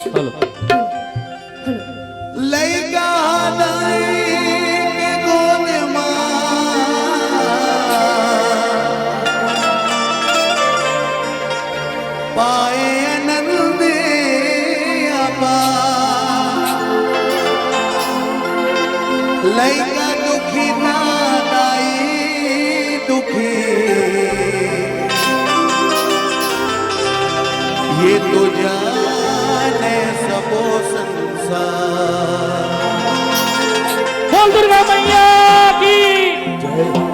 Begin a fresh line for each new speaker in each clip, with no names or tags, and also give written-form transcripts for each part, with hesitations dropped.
Hello
लइका के गोद पाए आनंद लइका दुखी ना दाई दुखी ये तो जाने सबो संसार।
बोल दुर्गा मैया की
जय।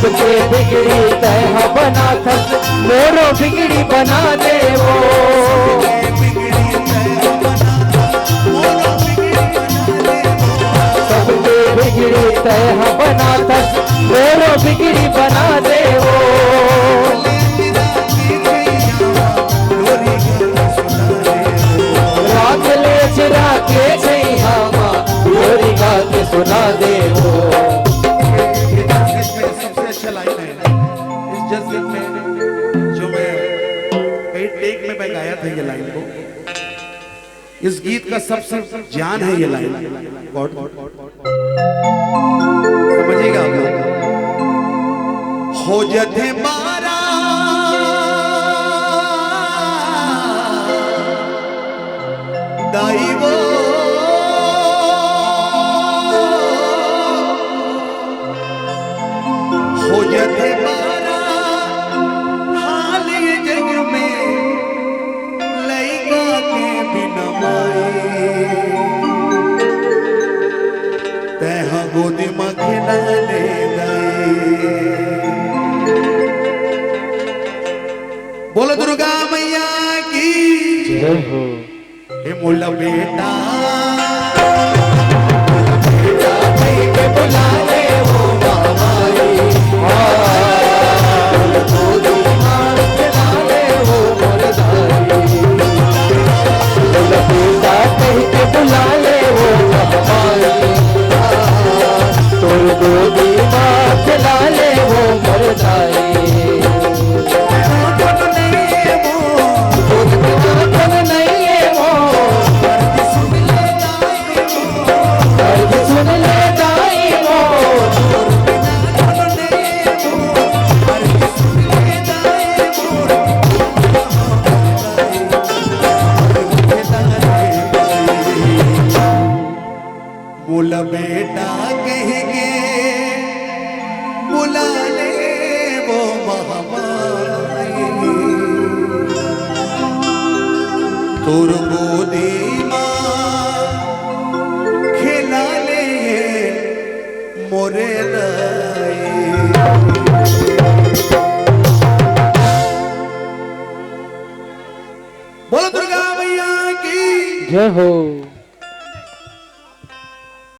सबके बिगड़ी तह बना थस मोरो बिगड़ी बना दे वो सबके बिगड़ी तह बना थस मोरो बिगड़ी बना दे वो रात ले चिरा के छैया माँ लोरी गा के सुना दे वो
सबसे अच्छा लाइन है इस जज्बे में जो मैं कई टेक में मैं गाया था ये लाइन को। इस गीत का सबसे जान है ये लाइन। गॉड समझिएगा आप लोग। हो जथे मारा दाई वो हो जथे मारा हाल ये जग में लइका के बिना माए तह गोदी में खिलाने दाई। बोलो दुर्गा मैया की
जय हो
हे मोला बेटा
के बुला ले वो मामाई गोदी मार खिला ले वो मुर्दाई बेटा कह के बुला ले वो मामाई तोर गोदी मार खिला ले वो मुर्दाई सुन ले दाई वो
बोला बेटा कहेंगे बुला ले वो महामाई तोर गोदी माँ खिला ले मोरे दाई। बोलो दुर्गा मैया की
जय हो।